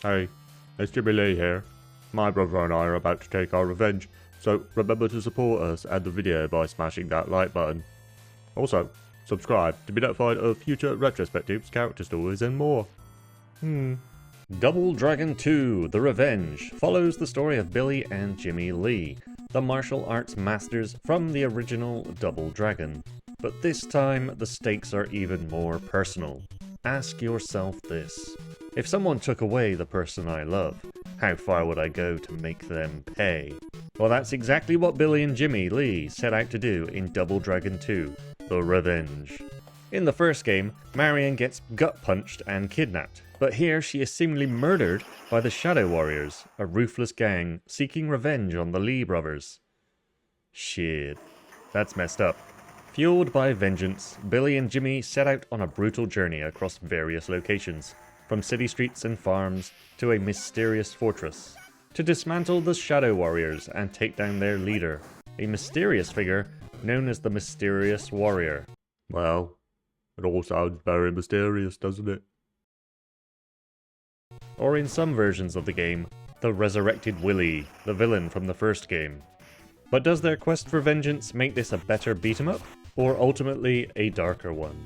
Hey, it's Jimmy Lee here. My brother and I are about to take our revenge, so remember to support us and the video by smashing that like button. Also, subscribe to be notified of future retrospectives, character stories and more. Double Dragon 2: The Revenge follows the story of Billy and Jimmy Lee, the martial arts masters from the original Double Dragon. But this time, the stakes are even more personal. Ask yourself this: if someone took away the person I love, how far would I go to make them pay? Well, that's exactly what Billy and Jimmy Lee set out to do in Double Dragon 2: The Revenge. In the first game, Marion gets gut-punched and kidnapped, but here she is seemingly murdered by the Shadow Warriors, a ruthless gang seeking revenge on the Lee brothers. Shit, that's messed up. Fueled by vengeance, Billy and Jimmy set out on a brutal journey across various locations, from city streets and farms to a mysterious fortress, to dismantle the Shadow Warriors and take down their leader, a mysterious figure known as the Mysterious Warrior. Well, it all sounds very mysterious, doesn't it? Or in some versions of the game, the Resurrected Willy, the villain from the first game. But does their quest for vengeance make this a better beat-em-up, or ultimately a darker one?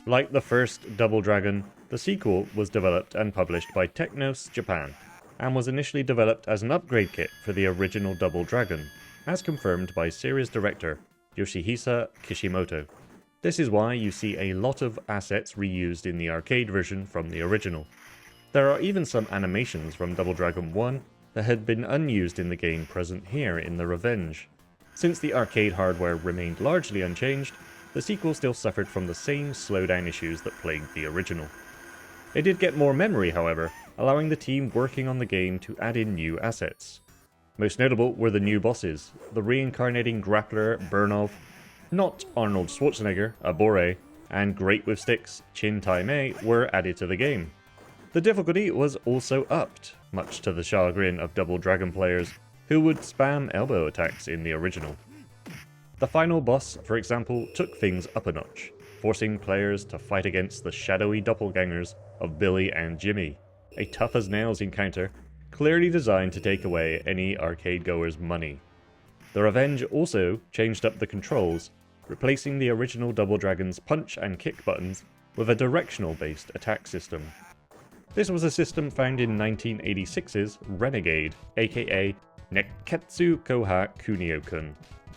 Like the first Double Dragon, the sequel was developed and published by Technos Japan, and was initially developed as an upgrade kit for the original Double Dragon, as confirmed by series director Yoshihisa Kishimoto. This is why you see a lot of assets reused in the arcade version from the original. There are even some animations from Double Dragon 1 that had been unused in the game present here in The Revenge. Since the arcade hardware remained largely unchanged, the sequel still suffered from the same slowdown issues that plagued the original. It did get more memory, however, allowing the team working on the game to add in new assets. Most notable were the new bosses, the reincarnating grappler Burnov, not Arnold Schwarzenegger, Abore, and Great with Sticks, Chin Tai Mei were added to the game. The difficulty was also upped, much to the chagrin of Double Dragon players, who would spam elbow attacks in the original. The final boss, for example, took things up a notch, forcing players to fight against the shadowy doppelgangers of Billy and Jimmy, a tough-as-nails encounter, clearly designed to take away any arcade-goer's money. The Revenge also changed up the controls, replacing the original Double Dragon's punch and kick buttons with a directional-based attack system. This was a system found in 1986's Renegade, aka Nekketsu Koha Kunio-kun,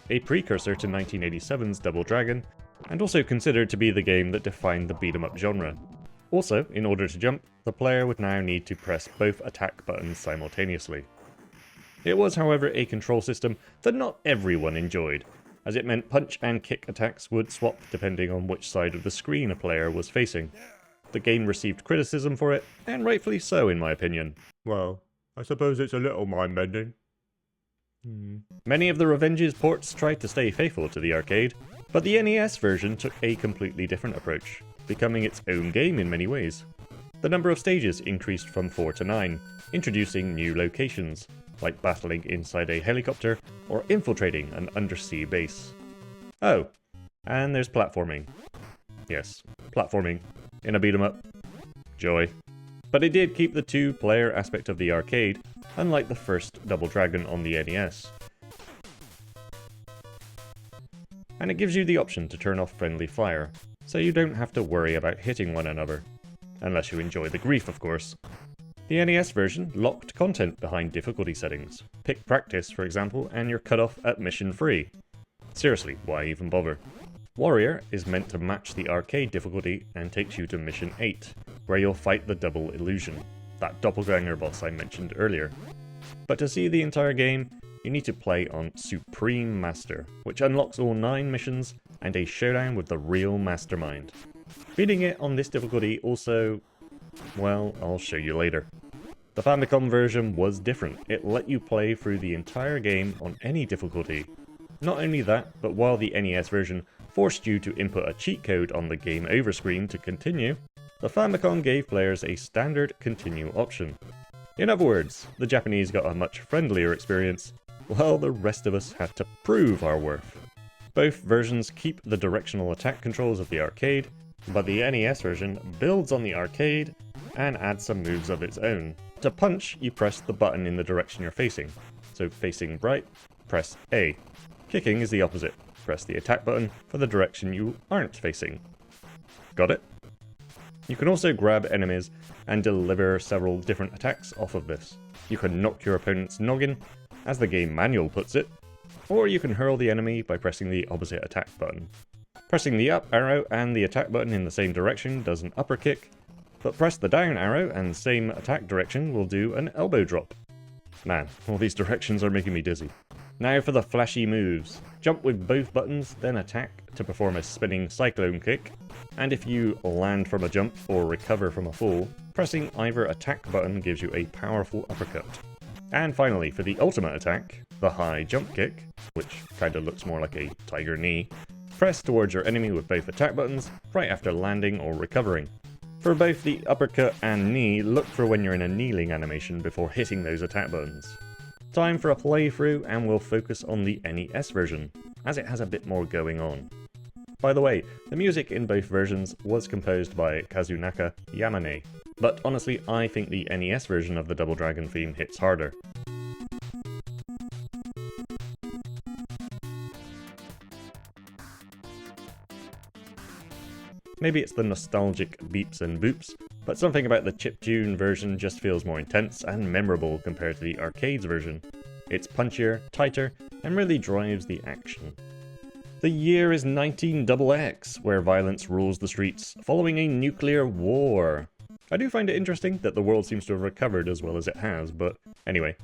a precursor to 1987's Double Dragon, and also considered to be the game that defined the beat-em-up genre. Also, in order to jump, the player would now need to press both attack buttons simultaneously. It was, however, a control system that not everyone enjoyed, as it meant punch and kick attacks would swap depending on which side of the screen a player was facing. The game received criticism for it, and rightfully so in my opinion. Well, I suppose it's a little mind-bending. Many of the Revenge's ports tried to stay faithful to the arcade, but the NES version took a completely different approach, becoming its own game in many ways. The number of stages increased from 4 to 9, introducing new locations, like battling inside a helicopter or infiltrating an undersea base. Oh, and there's platforming. Yes, platforming. In a beat-em-up. Joy. But it did keep the two-player aspect of the arcade, unlike the first Double Dragon on the NES. And it gives you the option to turn off friendly fire, so you don't have to worry about hitting one another. Unless you enjoy the grief, of course. The NES version locked content behind difficulty settings. Pick practice, for example, and you're cut off at mission 3. Seriously, why even bother? Warrior is meant to match the arcade difficulty and takes you to mission 8, where you'll fight the Double Illusion, that doppelganger boss I mentioned earlier. But to see the entire game, you need to play on Supreme Master, which unlocks all 9 missions and a showdown with the real mastermind. Beating it on this difficulty also, well, I'll show you later. The Famicom version was different. It let you play through the entire game on any difficulty. Not only that, but while the NES version forced you to input a cheat code on the game over screen to continue, the Famicom gave players a standard continue option. In other words, the Japanese got a much friendlier experience, while the rest of us had to prove our worth. Both versions keep the directional attack controls of the arcade, but the NES version builds on the arcade and add some moves of its own. To punch, you press the button in the direction you're facing. So facing right, press A. Kicking is the opposite. Press the attack button for the direction you aren't facing. Got it? You can also grab enemies and deliver several different attacks off of this. You can knock your opponent's noggin, as the game manual puts it, or you can hurl the enemy by pressing the opposite attack button. Pressing the up arrow and the attack button in the same direction does an upper kick, but press the down arrow and the same attack direction will do an elbow drop. Man, all these directions are making me dizzy. Now for the flashy moves. Jump with both buttons, then attack to perform a spinning cyclone kick, and if you land from a jump or recover from a fall, pressing either attack button gives you a powerful uppercut. And finally, for the ultimate attack, the high jump kick, which kinda looks more like a tiger knee, press towards your enemy with both attack buttons right after landing or recovering. For both the uppercut and knee, look for when you're in a kneeling animation before hitting those attack buttons. Time for a playthrough, and we'll focus on the NES version, as it has a bit more going on. By the way, the music in both versions was composed by Kazunaka Yamane, but honestly I think the NES version of the Double Dragon theme hits harder. Maybe it's the nostalgic beeps and boops, but something about the chiptune version just feels more intense and memorable compared to the arcades version. It's punchier, tighter, and really drives the action. The year is 19XX, where violence rules the streets, following a nuclear war. I do find it interesting that the world seems to have recovered as well as it has, but anyway.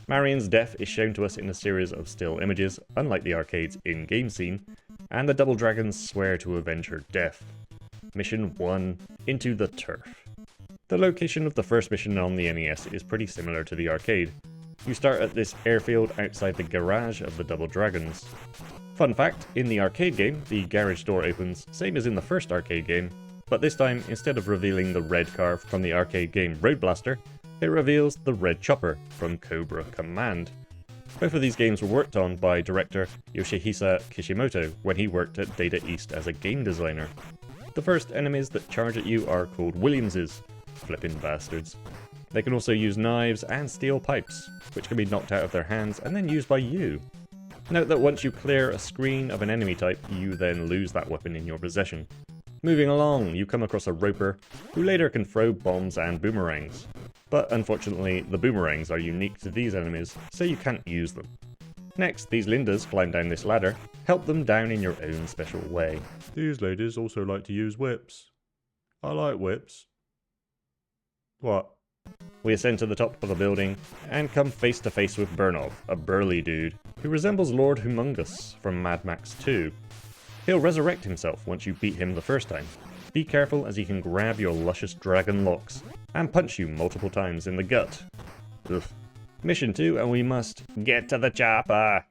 Marion's death is shown to us in a series of still images, unlike the arcade's in-game scene, and the Double Dragons swear to avenge her death. Mission 1, Into the Turf. The location of the first mission on the NES is pretty similar to the arcade. You start at this airfield outside the garage of the Double Dragons. Fun fact, in the arcade game, the garage door opens same as in the first arcade game, but this time, instead of revealing the red car from the arcade game Road Blaster, it reveals the red chopper from Cobra Command. Both of these games were worked on by director Yoshihisa Kishimoto when he worked at Data East as a game designer. The first enemies that charge at you are called Williamses, flippin' bastards. They can also use knives and steel pipes, which can be knocked out of their hands and then used by you. Note that once you clear a screen of an enemy type, you then lose that weapon in your possession. Moving along, you come across a roper, who later can throw bombs and boomerangs. But unfortunately, the boomerangs are unique to these enemies, so you can't use them. Next, these Lindas climb down this ladder. Help them down in your own special way. These ladies also like to use whips. I like whips. What? We ascend to the top of a building, and come face to face with Burnov, a burly dude, who resembles Lord Humungus from Mad Max 2. He'll resurrect himself once you beat him the first time. Be careful as he can grab your luscious dragon locks, and punch you multiple times in the gut. Ugh. Mission 2, and we must get to the chopper!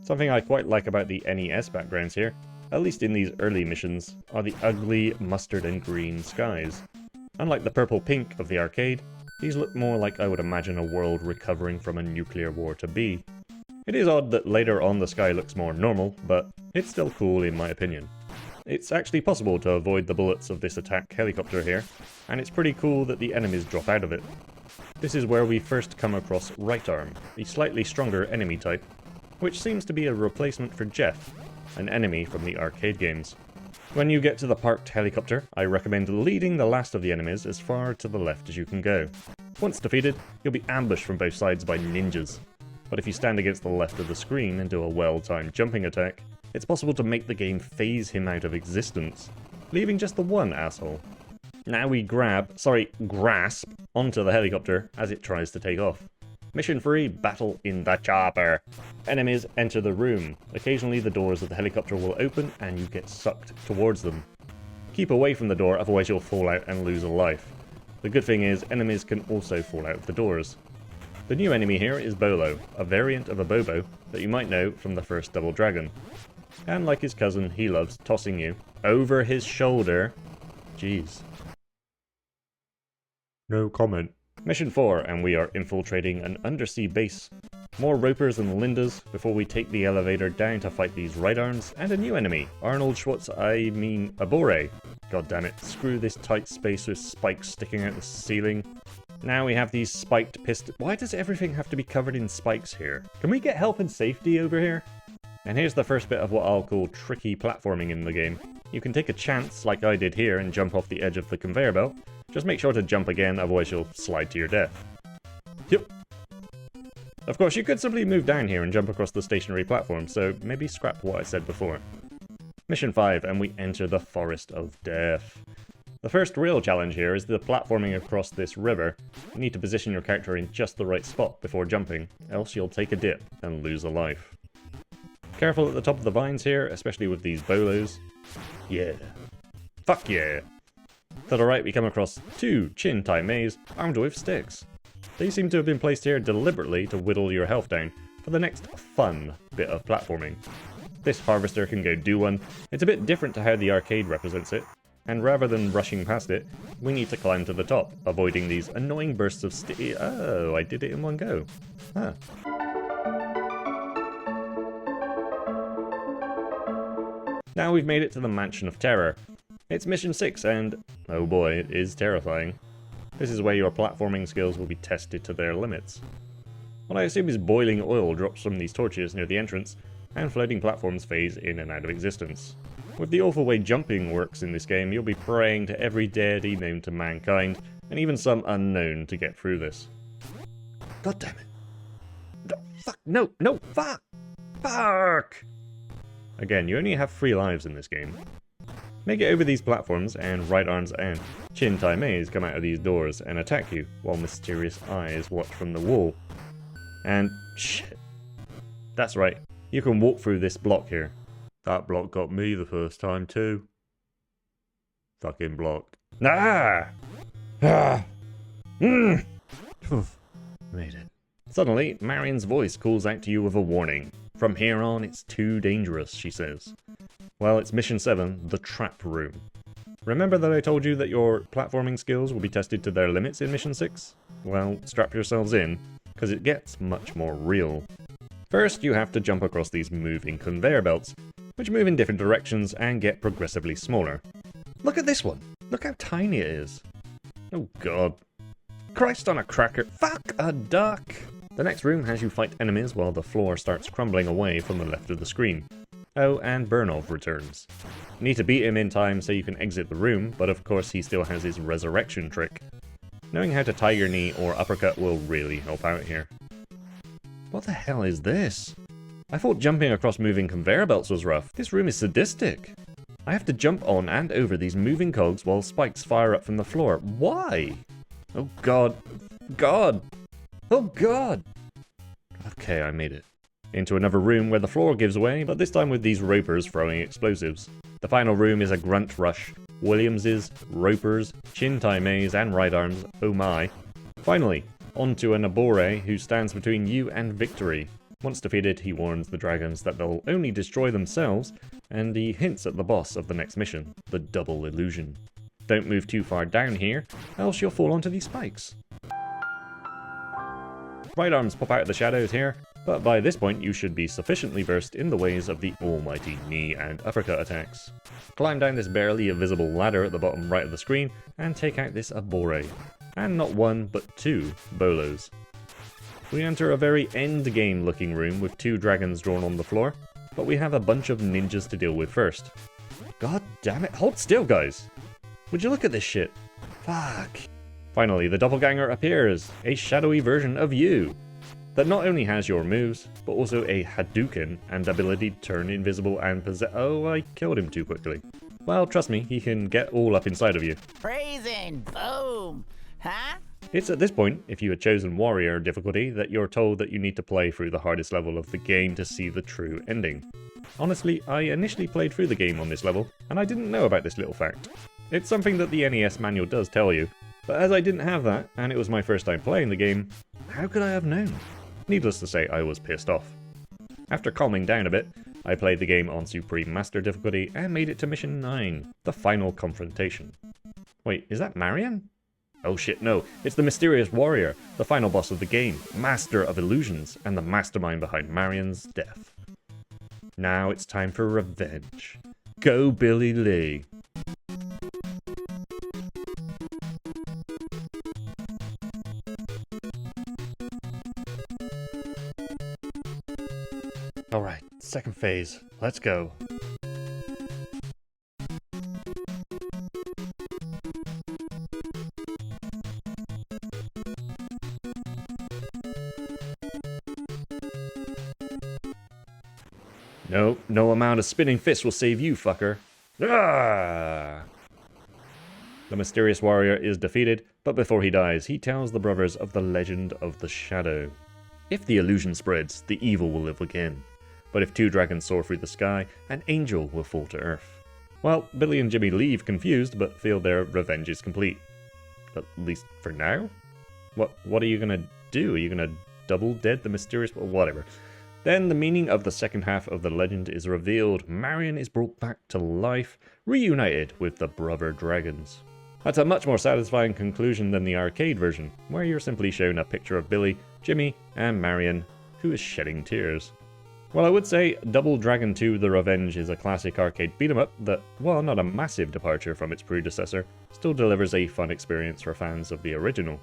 Something I quite like about the NES backgrounds here, at least in these early missions, are the ugly mustard and green skies. Unlike the purple-pink of the arcade, these look more like I would imagine a world recovering from a nuclear war to be. It is odd that later on the sky looks more normal, but it's still cool in my opinion. It's actually possible to avoid the bullets of this attack helicopter here, and it's pretty cool that the enemies drop out of it. This is where we first come across Right Arm, the slightly stronger enemy type, which seems to be a replacement for Jeff, an enemy from the arcade games. When you get to the parked helicopter, I recommend leading the last of the enemies as far to the left as you can go. Once defeated, you'll be ambushed from both sides by ninjas. But if you stand against the left of the screen and do a well-timed jumping attack, it's possible to make the game phase him out of existence, leaving just the one asshole. Now we grasp onto the helicopter as it tries to take off. Mission 3, Battle in the Chopper. Enemies enter the room. Occasionally the doors of the helicopter will open and you get sucked towards them. Keep away from the door, otherwise you'll fall out and lose a life. The good thing is, enemies can also fall out of the doors. The new enemy here is Bolo, a variant of a Bobo that you might know from the first Double Dragon. And like his cousin, he loves tossing you over his shoulder. Jeez. No comment. Mission 4, and we are infiltrating an undersea base. More ropers and Lindas before we take the elevator down to fight these right arms and a new enemy, Abore, God damn it. Screw this tight space with spikes sticking out the ceiling. Now we have these spiked pistons. Why does everything have to be covered in spikes here? Can we get health and safety over here? And here's the first bit of what I'll call tricky platforming in the game. You can take a chance, like I did here, and jump off the edge of the conveyor belt. Just make sure to jump again, otherwise you'll slide to your death. Yep. Of course, you could simply move down here and jump across the stationary platform, so maybe scrap what I said before. Mission 5, and we enter the Forest of Death. The first real challenge here is the platforming across this river. You need to position your character in just the right spot before jumping, else you'll take a dip and lose a life. Careful at the top of the vines here, especially with these bolos. Yeah. Fuck yeah! To the right we come across 2 Chin-Tai Meis armed with sticks. They seem to have been placed here deliberately to whittle your health down for the next fun bit of platforming. This harvester can go do one. It's a bit different to how the arcade represents it, and rather than rushing past it, we need to climb to the top, avoiding these annoying bursts of Oh, I did it in one go. Huh. Now we've made it to the Mansion of Terror. It's mission 6 and, oh boy, it is terrifying. This is where your platforming skills will be tested to their limits. What I assume is boiling oil drops from these torches near the entrance, and floating platforms phase in and out of existence. With the awful way jumping works in this game, you'll be praying to every deity known to mankind, and even some unknown to get through this. God damn it. No, fuck, no, no, fuck! Fuck! Again, you only have 3 lives in this game. Make it over these platforms, and right arms and Chin-Tai Meis come out of these doors and attack you, while mysterious eyes watch from the wall. And shit. That's right, you can walk through this block here. That block got me the first time too. Fucking block. Ah! Ah! Made it. Suddenly, Marion's voice calls out to you with a warning. From here on, it's too dangerous, she says. Well, it's mission 7, the trap room. Remember that I told you that your platforming skills will be tested to their limits in mission 6? Well, strap yourselves in, because it gets much more real. First, you have to jump across these moving conveyor belts, which move in different directions and get progressively smaller. Look at this one! Look how tiny it is! Oh god. Christ on a cracker! Fuck a duck! The next room has you fight enemies while the floor starts crumbling away from the left of the screen. Oh, and Burnov returns. You need to beat him in time so you can exit the room, but of course he still has his resurrection trick. Knowing how to tie your knee or uppercut will really help out here. What the hell is this? I thought jumping across moving conveyor belts was rough. This room is sadistic. I have to jump on and over these moving cogs while spikes fire up from the floor. Why? Oh god. God! Oh god! Okay, I made it. Into another room where the floor gives way, but this time with these ropers throwing explosives. The final room is a grunt rush. Williamses, ropers, Chin-Tai Meis, and right arms, oh my. Finally, onto an Abore who stands between you and victory. Once defeated, he warns the dragons that they'll only destroy themselves, and he hints at the boss of the next mission, the double illusion. Don't move too far down here, else you'll fall onto these spikes. Right arms pop out of the shadows here, but by this point you should be sufficiently versed in the ways of the almighty knee and uppercut attacks. Climb down this barely invisible ladder at the bottom right of the screen, and take out this Abore. And not 1, but 2 bolos. We enter a very endgame looking room with 2 dragons drawn on the floor, but we have a bunch of ninjas to deal with first. God damn it, hold still guys! Would you look at this shit? Fuck. Finally, the doppelganger appears, a shadowy version of you, that not only has your moves, but also a Hadouken and ability to turn invisible and possess— oh, I killed him too quickly. Well, trust me, he can get all up inside of you. Praising, boom, huh? It's at this point, if you had chosen Warrior difficulty, that you're told that you need to play through the hardest level of the game to see the true ending. Honestly, I initially played through the game on this level, and I didn't know about this little fact. It's something that the NES manual does tell you, but as I didn't have that, and it was my first time playing the game, how could I have known? Needless to say, I was pissed off. After calming down a bit, I played the game on Supreme Master difficulty and made it to mission 9, the final confrontation. Wait, is that Marion? Oh shit, no, it's the mysterious warrior, the final boss of the game, master of illusions, and the mastermind behind Marion's death. Now it's time for revenge. Go Billy Lee! Alright, second phase. Let's go. No, no amount of spinning fists will save you, fucker. Ah! The mysterious warrior is defeated, but before he dies, he tells the brothers of the legend of the shadow. If the illusion spreads, the evil will live again. But if two dragons soar through the sky, an angel will fall to earth. Well, Billy and Jimmy leave confused, but feel their revenge is complete. At least for now? What are you gonna do? Are you gonna double dead the mysterious... whatever. Then the meaning of the second half of the legend is revealed. Marion is brought back to life, reunited with the brother dragons. That's a much more satisfying conclusion than the arcade version, where you're simply shown a picture of Billy, Jimmy, and Marion, who is shedding tears. Well, I would say Double Dragon 2 The Revenge is a classic arcade beat-em-up that, while not a massive departure from its predecessor, still delivers a fun experience for fans of the original.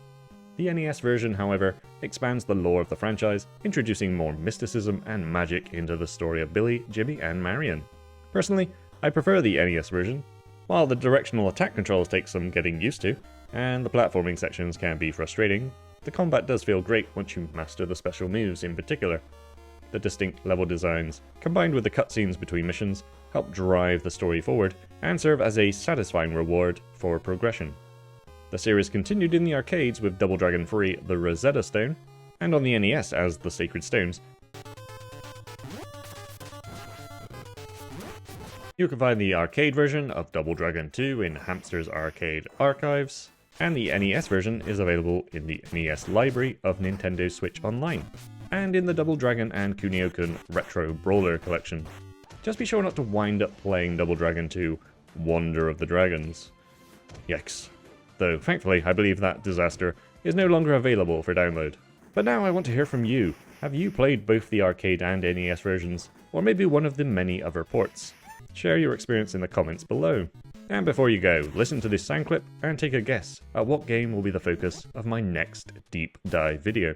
The NES version, however, expands the lore of the franchise, introducing more mysticism and magic into the story of Billy, Jimmy, and Marion. Personally, I prefer the NES version. While the directional attack controls take some getting used to, and the platforming sections can be frustrating, the combat does feel great once you master the special moves in particular. The distinct level designs, combined with the cutscenes between missions, help drive the story forward and serve as a satisfying reward for progression. The series continued in the arcades with Double Dragon 3 The Rosetta Stone, and on the NES as The Sacred Stones. You can find the arcade version of Double Dragon 2 in Hamster's Arcade Archives, and the NES version is available in the NES library of Nintendo Switch Online, and in the Double Dragon and Kunio-kun Retro Brawler collection. Just be sure not to wind up playing Double Dragon 2 Wonder of the Dragons. Yikes. Though, thankfully, I believe that disaster is no longer available for download. But now I want to hear from you. Have you played both the arcade and NES versions, or maybe one of the many other ports? Share your experience in the comments below. And before you go, listen to this sound clip and take a guess at what game will be the focus of my next deep dive video.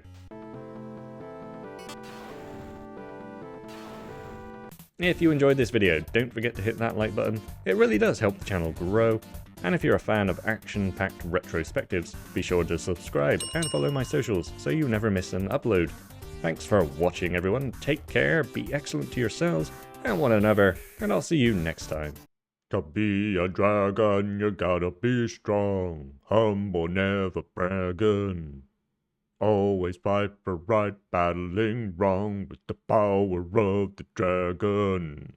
If you enjoyed this video, don't forget to hit that like button. It really does help the channel grow. And if you're a fan of action-packed retrospectives, be sure to subscribe and follow my socials so you never miss an upload. Thanks for watching, everyone. Take care, be excellent to yourselves and one another, and I'll see you next time. To be a dragon, you gotta be strong, humble, never bragging. Always fight for right, battling wrong with the power of the dragon.